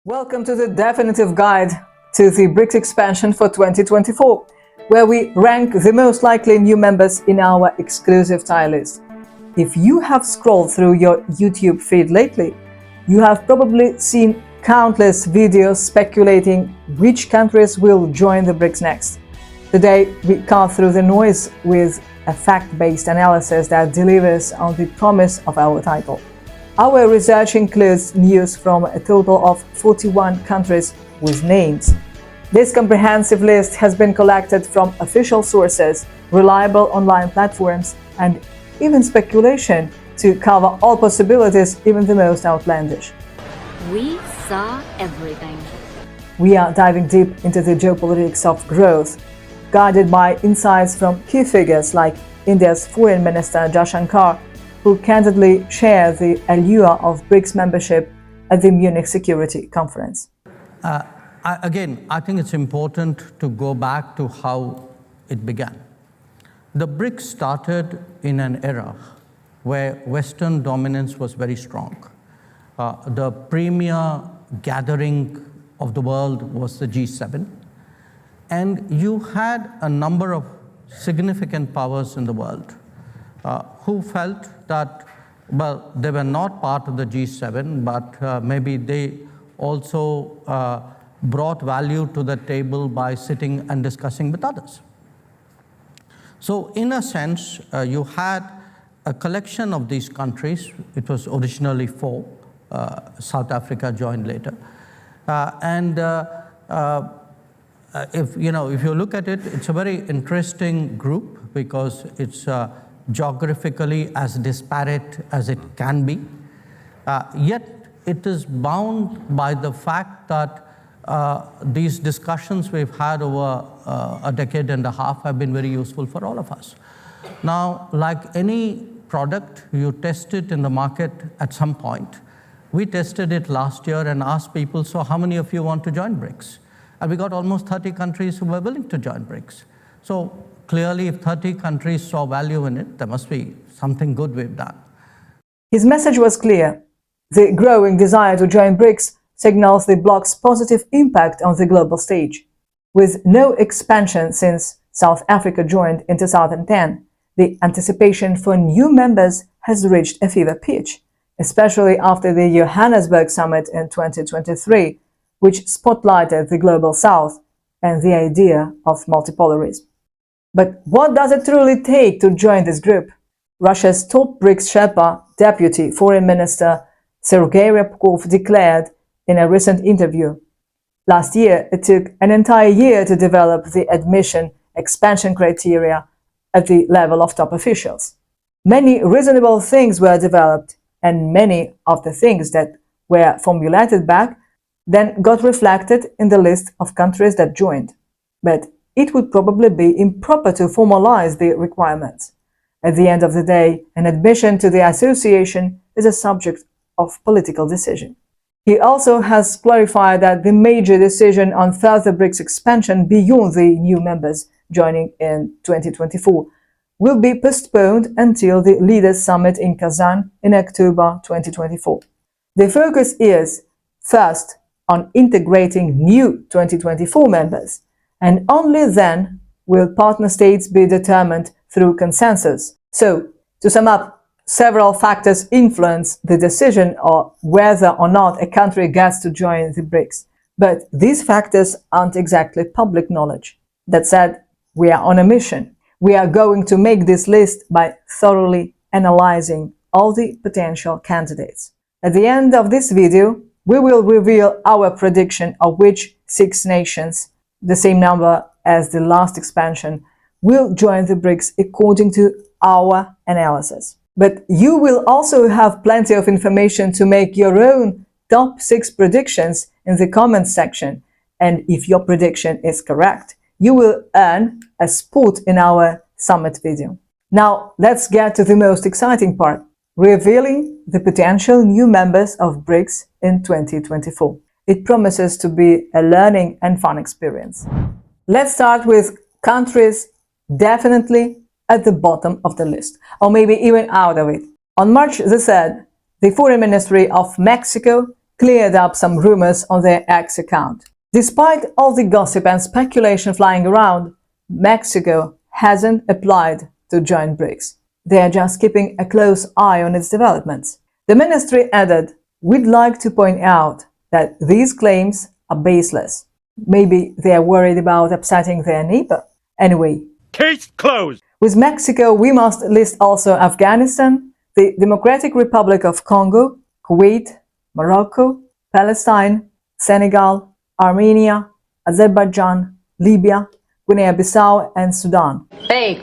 Welcome to the definitive guide to the BRICS expansion for 2024, where we rank the most likely new members in our exclusive tier list. If you have scrolled through your YouTube feed lately, you have probably seen countless videos speculating which countries will join the BRICS next. Today, we cut through the noise with a fact-based analysis that delivers on the promise of our title. Our research includes news from a total of 41 countries with names. This comprehensive list has been collected from official sources, reliable online platforms, and even speculation to cover all possibilities, even the most outlandish. We saw everything. We are diving deep into the geopolitics of growth, guided by insights from key figures like India's Foreign Minister Janshankar, who candidly share the allure of BRICS membership at the Munich Security Conference. I think it's important to go back to how it began. The BRICS started in an era where Western dominance was very strong. The premier gathering of the world was the G7, and you had a number of significant powers in the world who felt that, well, they were not part of the G7, but maybe they also brought value to the table by sitting and discussing with others. So in a sense, you had a collection of these countries. It was originally 4. South Africa joined later. If you look at it, it's a very interesting group because it's geographically as disparate as it can be. Yet it is bound by the fact that these discussions we've had over a decade and a half have been very useful for all of us. Now, like any product, you test it in the market at some point. We tested it last year and asked people, so how many of you want to join BRICS? And we got almost 30 countries who were willing to join BRICS. So clearly, if 30 countries saw value in it, there must be something good we've done. His message was clear. The growing desire to join BRICS signals the bloc's positive impact on the global stage. With no expansion since South Africa joined in 2010, the anticipation for new members has reached a fever pitch, especially after the Johannesburg summit in 2023, which spotlighted the global south and the idea of multipolarism. But what does it truly take to join this group? Russia's top BRICS Sherpa, Deputy Foreign Minister Sergei Ryabkov, declared in a recent interview. Last year, it took an entire year to develop the admission expansion criteria at the level of top officials. Many reasonable things were developed, and many of the things that were formulated back then got reflected in the list of countries that joined. But it would probably be improper to formalize the requirements. At the end of the day, an admission to the association is a subject of political decision. He also has clarified that the major decision on further BRICS expansion beyond the new members joining in 2024 will be postponed until the Leaders' Summit in Kazan in October 2024. The focus is, first, on integrating new 2024 members, and only then will partner states be determined through consensus. So, to sum up, several factors influence the decision of whether or not a country gets to join the BRICS. But these factors aren't exactly public knowledge. That said, we are on a mission. We are going to make this list by thoroughly analyzing all the potential candidates. At the end of this video, we will reveal our prediction of which 6 nations, the same number as the last expansion, will join the BRICS according to our analysis. But you will also have plenty of information to make your own top 6 predictions in the comments section. And if your prediction is correct, you will earn a spot in our summit video. Now, let's get to the most exciting part, revealing the potential new members of BRICS in 2024. It promises to be a learning and fun experience. Let's start with countries definitely at the bottom of the list, or maybe even out of it. On March the 3rd, the Foreign Ministry of Mexico cleared up some rumors on their X account. Despite all the gossip and speculation flying around, Mexico hasn't applied to join BRICS. They are just keeping a close eye on its developments. The ministry added, "We'd like to point out that these claims are baseless." Maybe they are worried about upsetting their neighbor. Anyway, Case closed. with Mexico, we must list also Afghanistan, the Democratic Republic of Congo, Kuwait, Morocco, Palestine, Senegal, Armenia, Azerbaijan, Libya, Guinea-Bissau, and Sudan. Fake.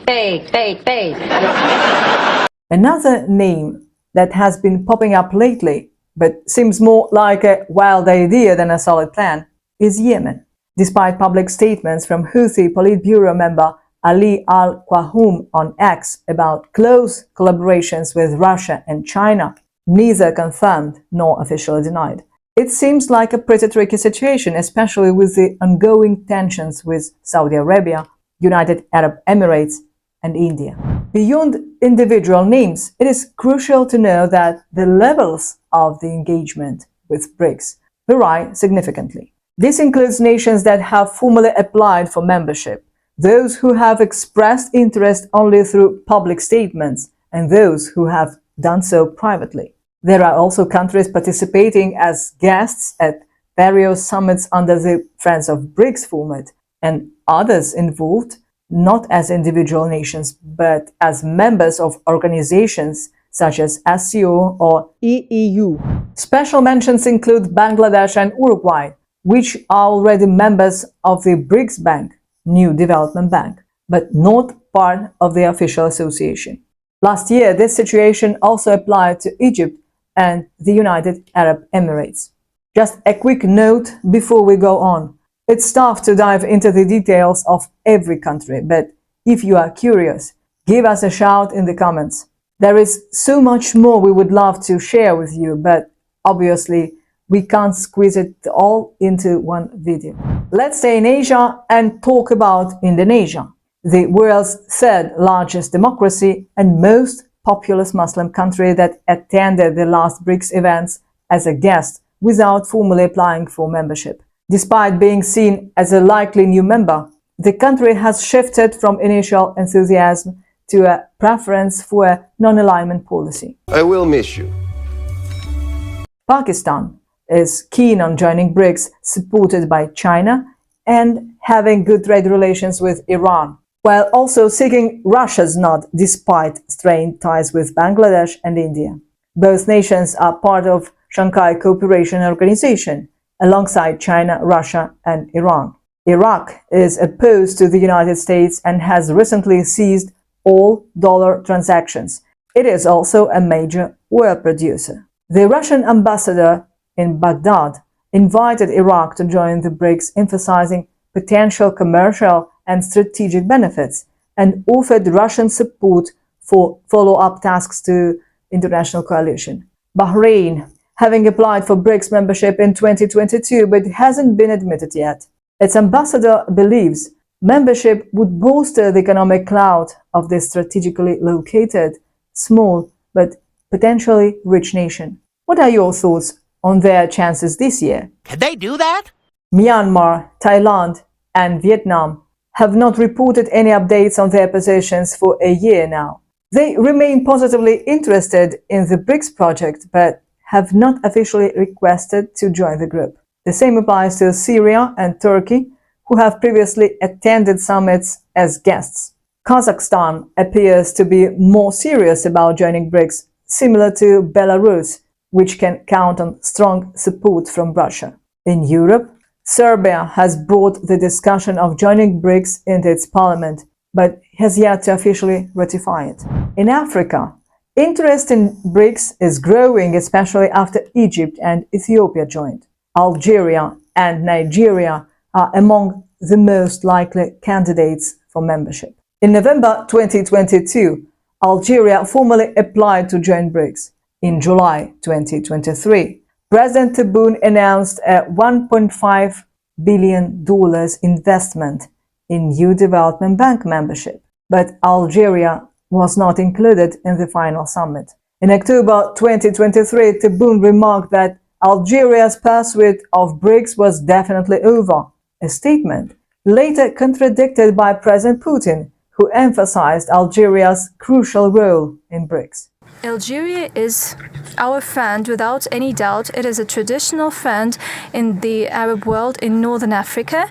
Another name that has been popping up lately, but seems more like a wild idea than a solid plan, is Yemen. Despite public statements from Houthi Politburo member Ali al-Qahum on X about close collaborations with Russia and China, neither confirmed nor officially denied. It seems like a pretty tricky situation, especially with the ongoing tensions with Saudi Arabia, United Arab Emirates, and India. Beyond individual names, it is crucial to know that the levels of the engagement with BRICS vary significantly. This includes nations that have formally applied for membership, those who have expressed interest only through public statements, and those who have done so privately. There are also countries participating as guests at various summits under the Friends of BRICS format, and others involved not as individual nations, but as members of organizations such as SCO or EEU. Special mentions include Bangladesh and Uruguay, which are already members of the BRICS Bank, New Development Bank, but not part of the official association. Last year, this situation also applied to Egypt and the United Arab Emirates. Just a quick note before we go on. It's tough to dive into the details of every country, but if you are curious, give us a shout in the comments. There is so much more we would love to share with you, but obviously we can't squeeze it all into one video. Let's stay in Asia and talk about Indonesia, the world's third largest democracy and most populous Muslim country that attended the last BRICS events as a guest without formally applying for membership. Despite being seen as a likely new member, the country has shifted from initial enthusiasm to a preference for a non-alignment policy. I will miss you. Pakistan is keen on joining BRICS, supported by China, and having good trade relations with Iran, while also seeking Russia's nod despite strained ties with Bangladesh and India. Both nations are part of Shanghai Cooperation Organization, alongside China, Russia, and Iran. Iraq is opposed to the United States and has recently seized all dollar transactions. It is also a major oil producer. The Russian ambassador in Baghdad invited Iraq to join the BRICS, emphasizing potential commercial and strategic benefits, and offered Russian support for follow-up tasks to international coalition. Bahrain, having applied for BRICS membership in 2022 but hasn't been admitted yet. Its ambassador believes membership would bolster the economic clout of this strategically located, small but potentially rich nation. What are your thoughts on their chances this year? Can they do that? Myanmar, Thailand, and Vietnam have not reported any updates on their positions for a year now. They remain positively interested in the BRICS project, but have not officially requested to join the group. The same applies to Syria and Turkey, who have previously attended summits as guests. Kazakhstan appears to be more serious about joining BRICS, similar to Belarus, which can count on strong support from Russia. In Europe, Serbia has brought the discussion of joining BRICS into its parliament, but has yet to officially ratify it. In Africa, interest in BRICS is growing, especially after Egypt and Ethiopia joined. Algeria and Nigeria are among the most likely candidates for membership. In November 2022, Algeria formally applied to join BRICS. In July 2023, President Tebboune announced a $1.5 billion investment in New Development Bank membership, but Algeria was not included in the final summit. In October 2023, Tebboune remarked that Algeria's pursuit of BRICS was definitely over, a statement later contradicted by President Putin, who emphasized Algeria's crucial role in BRICS. Algeria is our friend without any doubt. It is a traditional friend in the Arab world, in Northern Africa.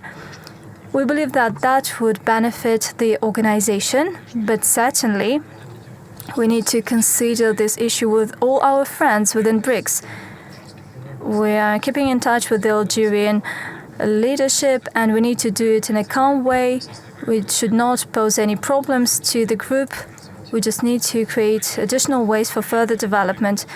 We believe that that would benefit the organization, but certainly we need to consider this issue with all our friends within BRICS. We are keeping in touch with the Algerian leadership, and we need to do it in a calm way. We should not pose any problems to the group. We just need to create additional ways for further development.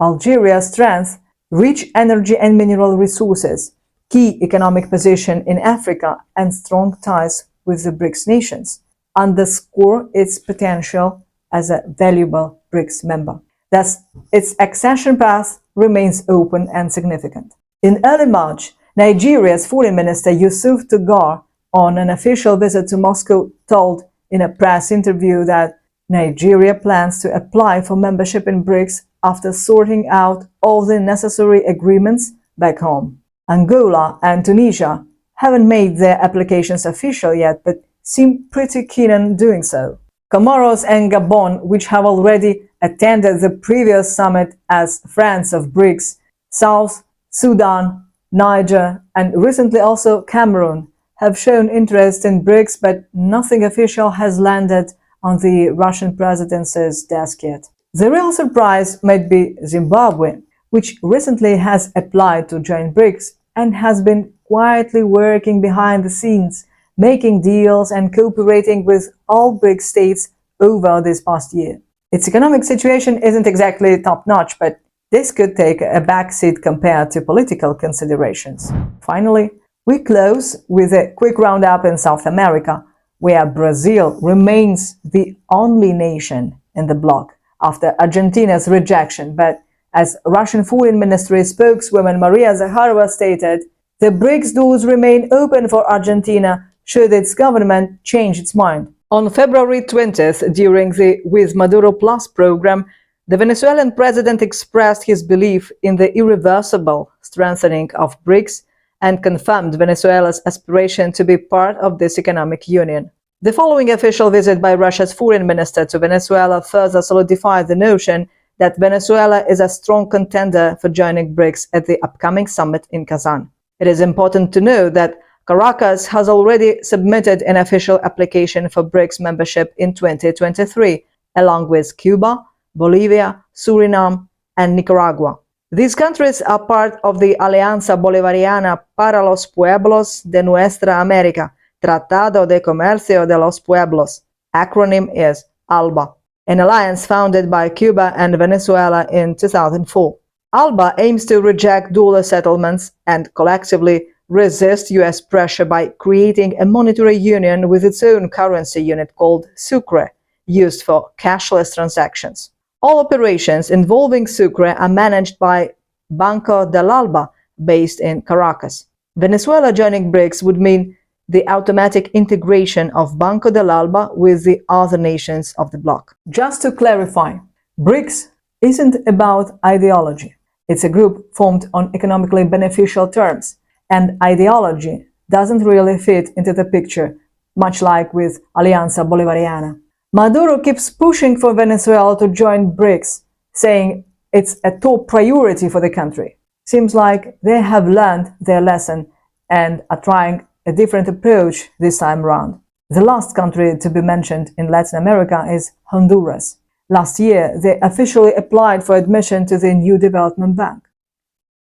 Algeria's strength, rich energy and mineral resources, key economic position in Africa, and strong ties with the BRICS nations underscore its potential as a valuable BRICS member. Thus, its accession path remains open and significant. In early March, Nigeria's Foreign Minister Yusuf Togar, on an official visit to Moscow, told in a press interview that Nigeria plans to apply for membership in BRICS after sorting out all the necessary agreements back home. Angola and Tunisia haven't made their applications official yet, but seem pretty keen on doing so. Comoros and Gabon, which have already attended the previous summit as friends of BRICS, South Sudan, Niger, and recently also Cameroon, have shown interest in BRICS, but nothing official has landed on the Russian presidency's desk yet. The real surprise might be Zimbabwe, which recently has applied to join BRICS and has been quietly working behind the scenes, making deals and cooperating with all BRICS states over this past year. Its economic situation isn't exactly top-notch, but this could take a backseat compared to political considerations. Finally, we close with a quick roundup in South America, where Brazil remains the only nation in the bloc after Argentina's rejection. But as Russian Foreign Ministry spokeswoman Maria Zakharova stated, the BRICS doors remain open for Argentina should its government change its mind. On February 20th, during the With Maduro Plus program, the Venezuelan president expressed his belief in the irreversible strengthening of BRICS and confirmed Venezuela's aspiration to be part of this economic union. The following official visit by Russia's foreign minister to Venezuela further solidified the notion that Venezuela is a strong contender for joining BRICS at the upcoming summit in Kazan. It is important to know that Caracas has already submitted an official application for BRICS membership in 2023, along with Cuba, Bolivia, Suriname, and Nicaragua. These countries are part of the Alianza Bolivariana para los Pueblos de Nuestra América, Tratado de Comercio de los Pueblos, acronym is ALBA, an alliance founded by Cuba and Venezuela in 2004. ALBA aims to reject dollar settlements and collectively resist U.S. pressure by creating a monetary union with its own currency unit called Sucre, used for cashless transactions. All operations involving Sucre are managed by Banco del Alba, based in Caracas. Venezuela joining BRICS would mean the automatic integration of Banco del Alba with the other nations of the bloc. Just to clarify, BRICS isn't about ideology. It's a group formed on economically beneficial terms, and ideology doesn't really fit into the picture, much like with Alianza Bolivariana. Maduro keeps pushing for Venezuela to join BRICS, saying it's a top priority for the country. Seems like they have learned their lesson and are trying a different approach this time round. The last country to be mentioned in Latin America is Honduras. Last year, they officially applied for admission to the New Development Bank.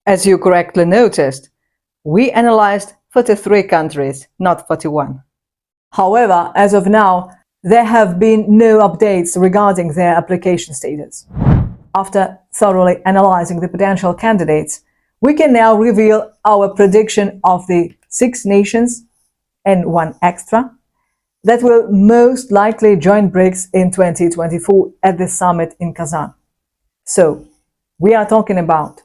As you correctly noticed, we analyzed 43 countries, not 41. However, as of now, there have been no updates regarding their application status. After thoroughly analyzing the potential candidates, we can now reveal our prediction of the 6 nations and 1 extra that will most likely join BRICS in 2024 at the summit in Kazan. So, we are talking about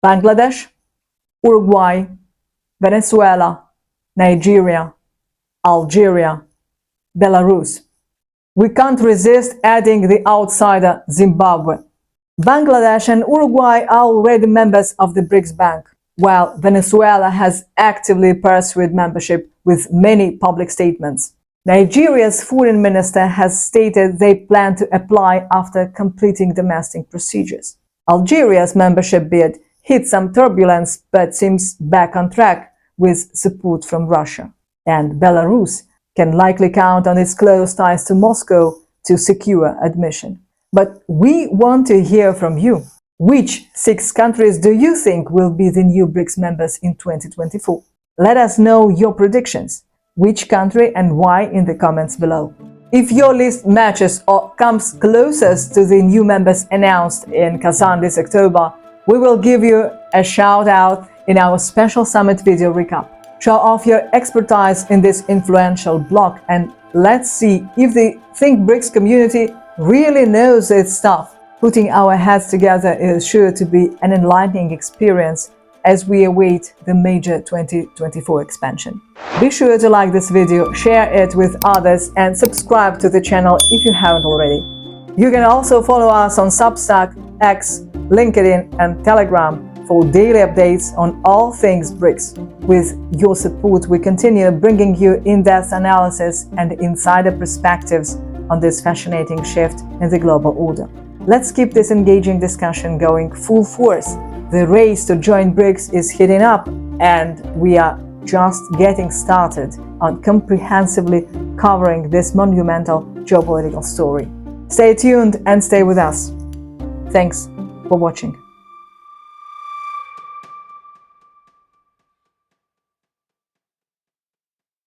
Bangladesh, Uruguay, Venezuela, Nigeria, Algeria, Belarus. We can't resist adding the outsider Zimbabwe. Bangladesh and Uruguay are already members of the BRICS Bank, while Venezuela has actively pursued membership with many public statements. Nigeria's foreign minister has stated they plan to apply after completing domestic procedures. Algeria's membership bid hit some turbulence but seems back on track with support from Russia. And Belarus can likely count on its close ties to Moscow to secure admission. But we want to hear from you. Which 6 countries do you think will be the new BRICS members in 2024? Let us know your predictions. Which country and why in the comments below. If your list matches or comes closest to the new members announced in Kazan this October, we will give you a shout out in our special summit video recap. Show off your expertise in this influential bloc and let's see if the Think BRICS community really knows its stuff. Putting our heads together is sure to be an enlightening experience as we await the major 2024 expansion. Be sure to like this video, share it with others and subscribe to the channel if you haven't already. You can also follow us on Substack, X, LinkedIn and Telegram for daily updates on all things BRICS. With your support, we continue bringing you in-depth analysis and insider perspectives on this fascinating shift in the global order. Let's keep this engaging discussion going full force. The race to join BRICS is heating up, and we are just getting started on comprehensively covering this monumental geopolitical story. Stay tuned and stay with us. Thanks for watching.